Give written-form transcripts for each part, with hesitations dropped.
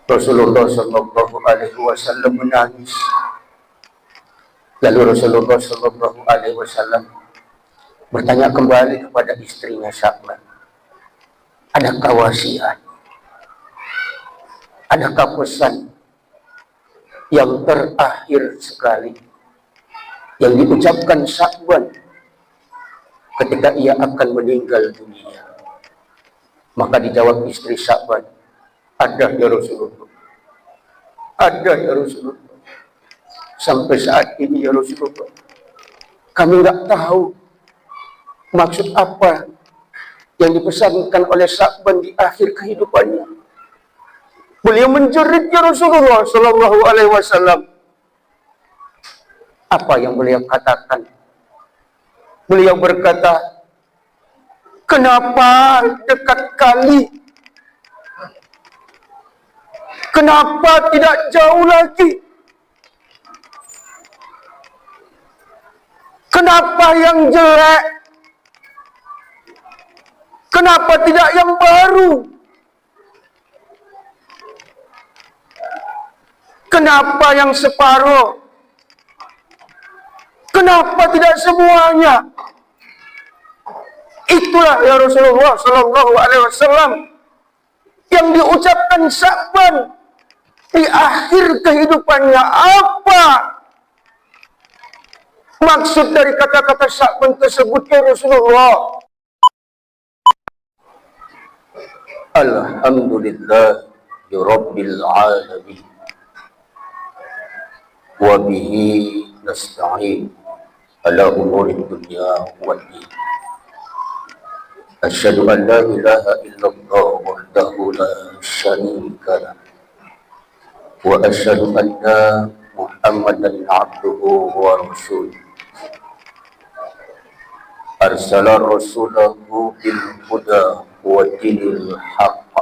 Rasulullah Shallallahu Alaihi Wasallam menangis. Lalu Rasulullah Shallallahu Alaihi Wasallam bertanya kembali kepada istrinya Sya'ban, adakah wasiat, adakah pesan yang terakhir sekali yang diucapkan Sya'ban ketika ia akan meninggal dunia? Maka dijawab istri Sya'ban, ada ya Rasulullah, ada ya Rasulullah. Sampai saat ini ya Rasulullah, kami nggak tahu maksud apa yang dipesankan oleh Sya'ban di akhir kehidupannya. Beliau menjerit ya Rasulullah Sallallahu Alaihi Wasallam. Apa yang beliau katakan? Beliau berkata, kenapa dekat kali? Kenapa tidak jauh lagi? Kenapa yang jelek? Kenapa tidak yang baru? Kenapa yang separuh? Kenapa tidak semuanya? Itulah ya Rasulullah Sallallahu Alaihi Wasallam yang diucapkan Sya'ban di akhir kehidupannya. Apa maksud dari kata-kata Sya'ban tersebut ya Rasulullah? Alhamdulillah Rabbil Alamin wa bihi nasta'in ala umuri dunya wad din. Asyhadu an la ilaha illallah wahdahu la syarika lah wa asyhadu anna Muhammadan abduhu wa rasuluh. Arsala rasulahu bil huda wa dinil haqq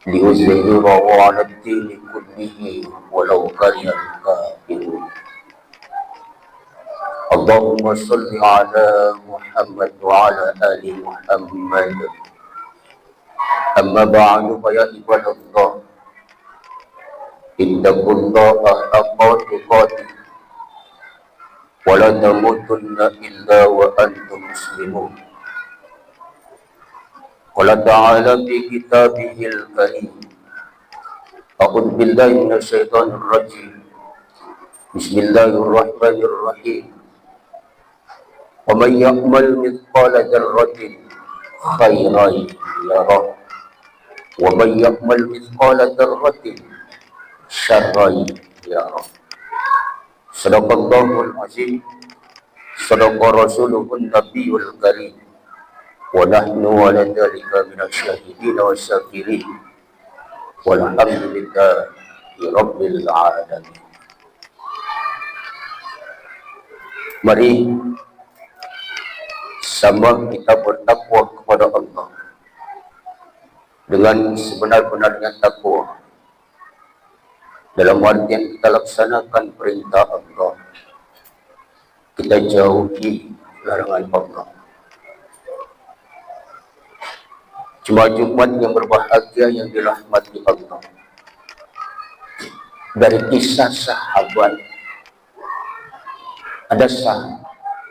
liyuzhirahu 'ala ad-dini kullihi walau karihal kafirun. Allahumma salli ala Muhammad wa ala ali Muhammad. Amma ba'du fa ya ibadallah, ittaqullaha haqqa tuqatih wa la tamutunna illa wa antum muslimun. Qala ta'ala fi kitabihil karim, a'udzu billahi minasyaitonir rajim. Bismillahirrahmanirrahim. Wa man ya'mal mithqala dzarratin khairan yarah wa man ya'mal mithqala dzarratin syarran yarah. Sadaqallahul azim, sadaqa rasuluhun nabiyul karim, wa nahnu ala dzalika minasyahidin wasyakirin walhamdulillahi rabbil alamin. Mari sama kita bertakwa kepada Allah dengan sebenar-benarnya takwa, dalam artian kita laksanakan perintah Allah, kita jauhi larangan Allah. Jemaah Jumat yang berbahagia yang dirahmati Allah, dari kisah sahabat ada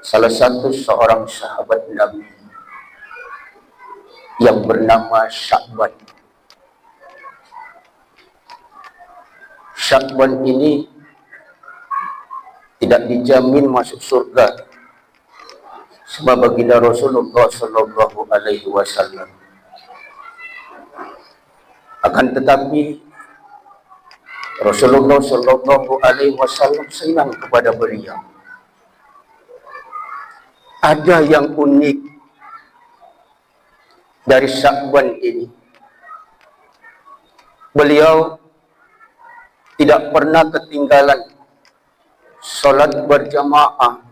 salah satu seorang sahabat Nabi yang bernama Sya'ban. Sya'ban ini tidak dijamin masuk surga sebab baginda Rasulullah Sallallahu Alaihi Wasallam. Akan tetapi Rasulullah Sallallahu Alaihi Wasallam senang kepada beliau. Ada yang unik dari Sya'ban ini. Beliau tidak pernah ketinggalan sholat berjamaah,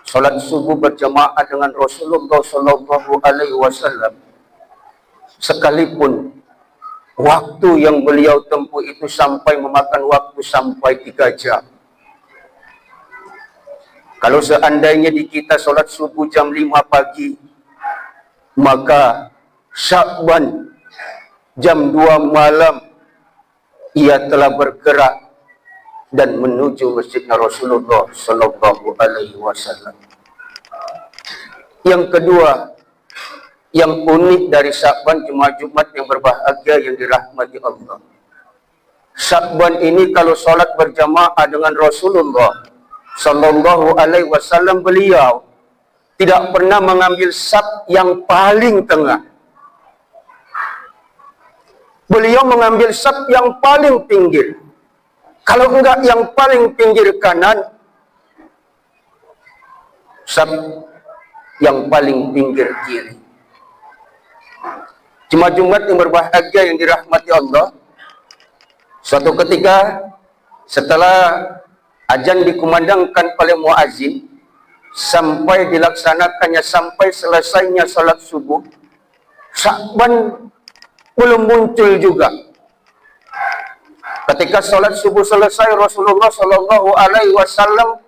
sholat subuh berjamaah dengan Rasulullah Sallallahu Alaihi Wasallam, sekalipun waktu yang beliau tempuh itu sampai memakan waktu sampai 3 jam. Kalau seandainya di kita sholat subuh jam 5 pagi, maka Sya'ban jam 2 malam ia telah bergerak dan menuju masjidnya Rasulullah Sallallahu Alaihi Wasallam. Yang kedua, yang unik dari Sya'ban jemaah Jumat yang berbahagia yang dirahmati Allah. Sya'ban ini kalau solat berjamaah dengan Rasulullah Sallallahu Alaihi Wasallam, beliau tidak pernah mengambil saf yang paling tengah. Beliau mengambil saf yang paling pinggir. Kalau enggak yang paling pinggir kanan, saf yang paling pinggir kiri. Jemaah Jumat yang berbahagia yang dirahmati Allah, suatu ketika setelah azan dikumandangkan oleh muazin sampai dilaksanakannya, sampai selesainya salat subuh, Sya'ban belum muncul juga. Ketika salat subuh selesai, Rasulullah Shallallahu Alaihi Wasallam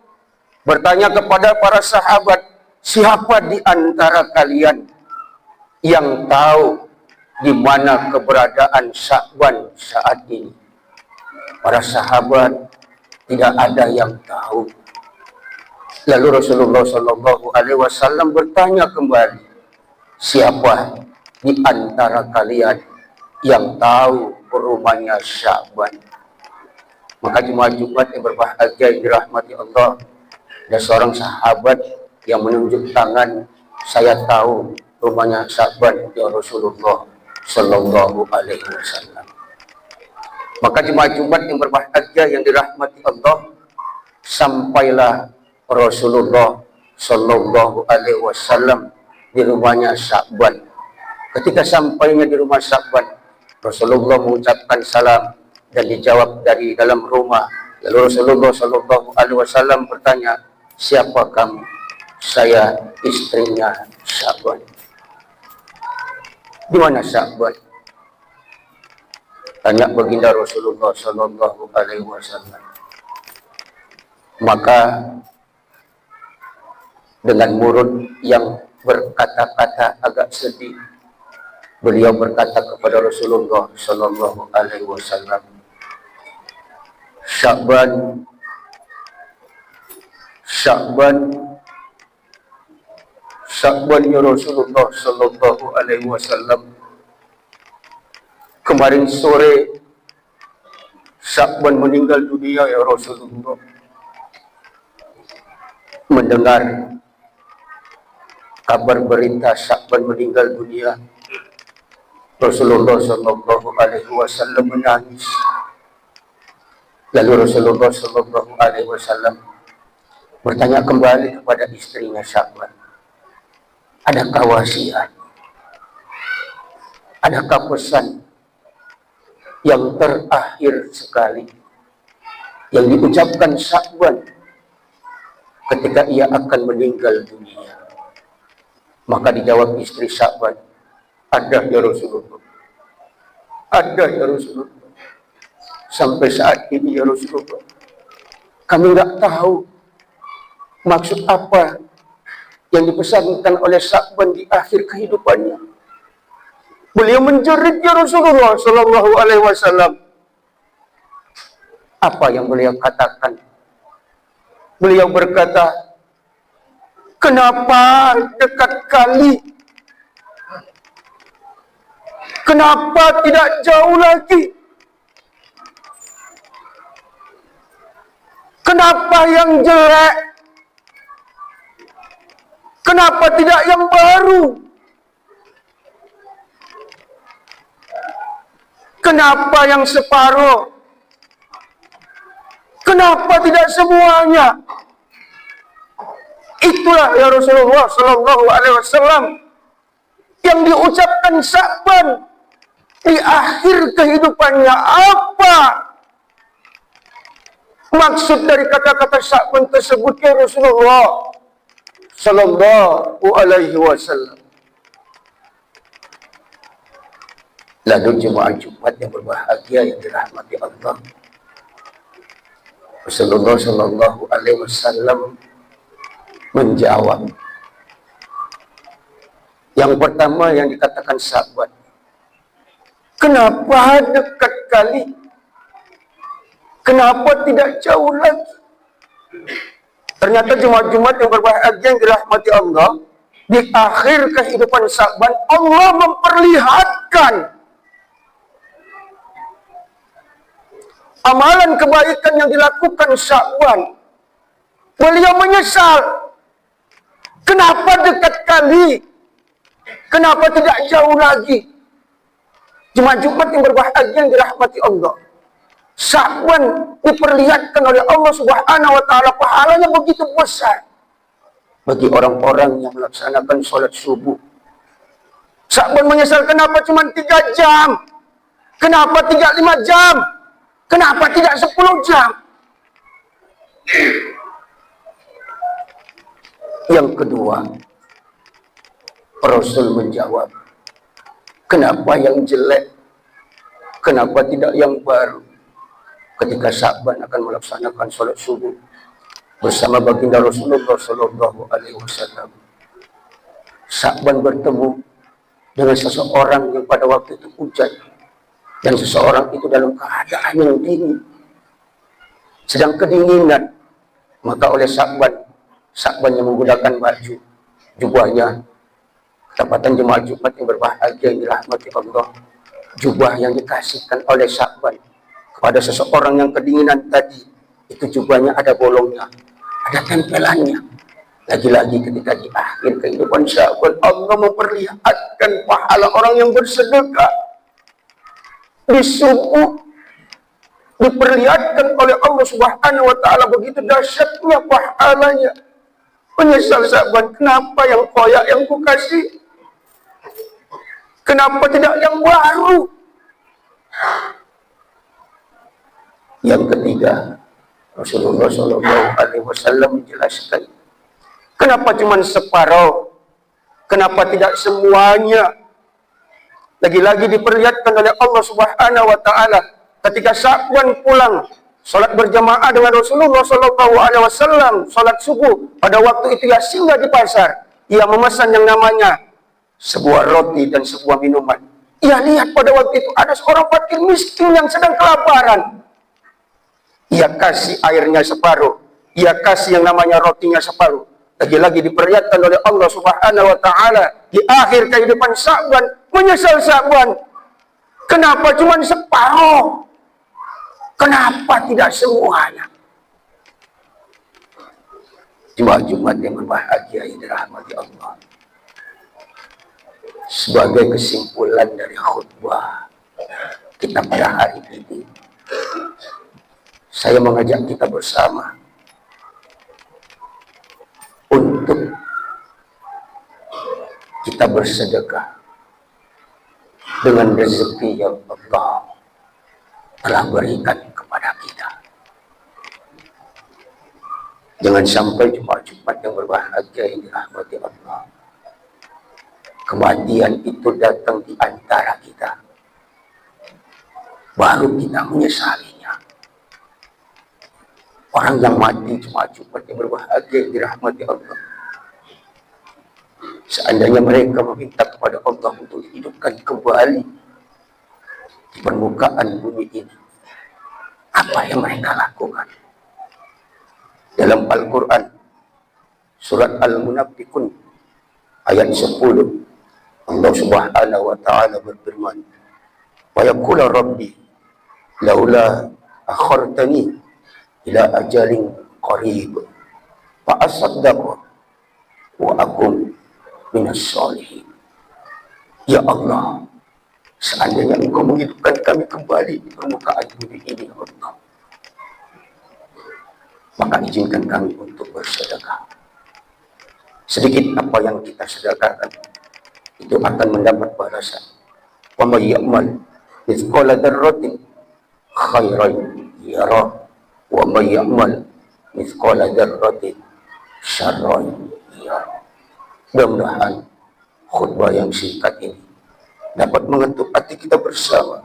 bertanya kepada para sahabat, siapa di antara kalian yang tahu di mana keberadaan Sya'ban saat ini? Para sahabat tidak ada yang tahu. Lalu Rasulullah Shallallahu Alaihi Wasallam bertanya kembali, siapa di antara kalian yang tahu rumahnya Sya'ban? Maka jemaah Jumat yang berbahagia yang dirahmati Allah, ada seorang sahabat yang menunjuk tangan, saya tahu rumahnya Sya'ban ya Rasulullah Sallallahu Alaihi Wasallam. Maka jemaah Jumat yang berbahagia yang dirahmati Allah, sampailah Rasulullah Sallallahu Alaihi Wasallam di rumahnya Sya'ban. Ketika sampainya di rumah Sya'ban, Rasulullah mengucapkan salam dan dijawab dari dalam rumah. Lalu Rasulullah Sallallahu Alaihi Wasallam bertanya, siapa kamu? Saya istrinya Sya'ban. Di mana Sya'ban? Tanya baginda Rasulullah Sallallahu Alaihi Wasallam. Maka dengan mulut yang berkata-kata agak sedih, beliau berkata kepada Rasulullah Sallallahu Alaihi Wasallam, Sya'ban, Sya'ban, Sya'ban ya Rasulullah Sallallahu Alaihi Wasallam. Kemarin sore Sya'ban meninggal dunia ya Rasulullah. Mendengar kabar berita Sya'ban meninggal dunia, Rasulullah Sallallahu Alaihi Wasallam menangis. Lalu Rasulullah Sallallahu Alaihi Wasallam bertanya kembali kepada istrinya Sya'ban, adakah wasiat? Adakah pesan yang terakhir sekali yang diucapkan Sya'ban ketika ia akan meninggal dunia? Maka dijawab istri Sya'ban, ada ya Rasulullah, ada ya Rasulullah. Sampai saat ini ya Rasulullah, kami nggak tahu maksud apa yang dipesankan oleh Sya'ban di akhir kehidupannya. Beliau menjerit ya Rasulullah Sallallahu Alaihi Wasallam. Apa yang beliau katakan? Beliau berkata, kenapa dekat kali? Kenapa tidak jauh lagi? Kenapa yang jelek? Kenapa tidak yang baru? Kenapa yang separuh? Kenapa tidak semuanya? Itulah ya Rasulullah Sallallahu Alaihi Wasallam yang diucapkan Sya'ban di akhir kehidupannya. Apa maksud dari kata-kata Sya'ban tersebut ya Rasulullah Sallallahu Alaihi Wasallam? Lalu jemaah Jumat yang berbahagia yang dirahmati Allah, Rasulullah Sallallahu Alaihi Wasallam menjawab. Yang pertama yang dikatakan sahabat, kenapa dekat kali? Kenapa tidak jauh lagi? Ternyata Jumat-Jumat yang berbahagia yang dirahmati Allah, di akhir kehidupan Sya'ban, Allah memperlihatkan amalan kebaikan yang dilakukan Sya'ban. Beliau menyesal. Kenapa dekat kali? Kenapa tidak jauh lagi? Jumat-Jumat yang berbahagia yang dirahmati Allah, Sya'ban diperlihatkan oleh Allah Subhanahu wa Ta'ala, pahalanya begitu besar bagi orang-orang yang melaksanakan sholat subuh. Sya'ban menyesal, kenapa cuma 3 jam? Kenapa tidak 5 jam? Kenapa tidak 10 jam? Yang kedua, Rasul menjawab, kenapa yang jelek? Kenapa tidak yang baru? Ketika Sya'ban akan melaksanakan sholat subuh bersama baginda Rasulullah Sallallahu Alaihi Wasallam, Sya'ban bertemu dengan seseorang yang pada waktu itu hujan, dan seseorang itu dalam keadaan yang dingin, sedang kedinginan. Maka oleh Sya'ban yang menggunakan baju jubahnya, kedapatan jemaah Jumat yang berbahagia yang dirahmati Allah, jubah yang dikasihkan oleh Sya'ban kepada seseorang yang kedinginan tadi, itu jubahnya ada bolongnya, ada tempelannya. Lagi-lagi ketika di akhir kehidupan Sya'ban, Allah memperlihatkan pahala orang yang bersedekah di subuh, diperlihatkan oleh Allah Subhanahu wa Ta'ala begitu dahsyatnya pahalanya. Menyesal Sya'ban, kenapa yang koyak yang kukasih? Kenapa tidak yang baru? Yang ketiga, Rasulullah Shallallahu Alaihi Wasallam menjelaskan, kenapa cuma separuh? Kenapa tidak semuanya? Lagi-lagi diperlihatkan oleh Allah Subhanahu wa Ta'ala ketika Sya'ban pulang sholat berjamaah dengan Rasulullah Shallallahu Alaihi Wasallam, sholat subuh. Pada waktu itu ia singgah di pasar, ia memesan yang namanya sebuah roti dan sebuah minuman. Ia lihat pada waktu itu ada seorang fakir miskin yang sedang kelaparan. Ia kasih airnya separuh, ia kasih yang namanya rotinya separuh. Lagi-lagi diperlihatkan oleh Allah Subhanahu wa Ta'ala di akhir kehidupan Sya'ban, menyesal Sya'ban, kenapa cuma separuh? Kenapa tidak semuanya? Jumat-Jumat yang berbahagia yang dirahmati Allah, sebagai kesimpulan dari khutbah kita pada hari ini, saya mengajak kita bersama untuk kita bersedekah dengan rezeki yang Allah telah berikan kepada kita. Jangan sampai Jumat-Jumat yang berbahagia yang dirahmati Allah, kematian itu datang di antara kita, baru kita menyesalinya. Orang yang mati Jumat-Jumat yang berbahagia yang dirahmati Allah, seandainya mereka meminta kepada Allah untuk dihidupkan kembali di permukaan bumi ini, apa yang mereka lakukan? Dalam Al-Quran surat Al-Munafiqun ayat 10, Allah Subhanahu wa Ta'ala berfirman, wa yaqulu rabbi laula akhartani ila ajalin qarib fa asaddaq wa akun minas sholihin. Ya Allah, seandainya Engkau menghidupkan kami kembali di permukaan bumi ini, ya Allah, maka izinkan kami untuk bersedekah. Sedikit apa yang kita sedekahkan itu akan mendapat balasan. Wa may ya'mal mithqala dzarratin khairan yarah, wa may ya'mal mithqala dzarratin syarran yarah. Mudah-mudahan khutbah yang singkat ini dapat mengetuk hati kita bersama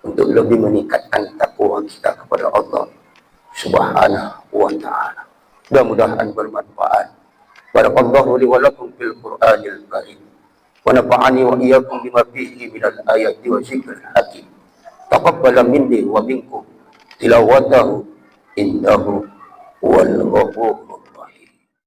untuk lebih meningkatkan takwa kita kepada Allah Subhanahu wa Ta'ala. Mudah-mudahan bermanfaat. Barakallahu li wa lakum fil Qur'anil Karim, wa nafa'ani wa iyyakum bima fihi minal ayati wa zikril hakim. Taqabbala minni wa minkum tilawatahu innahu wal ghafurur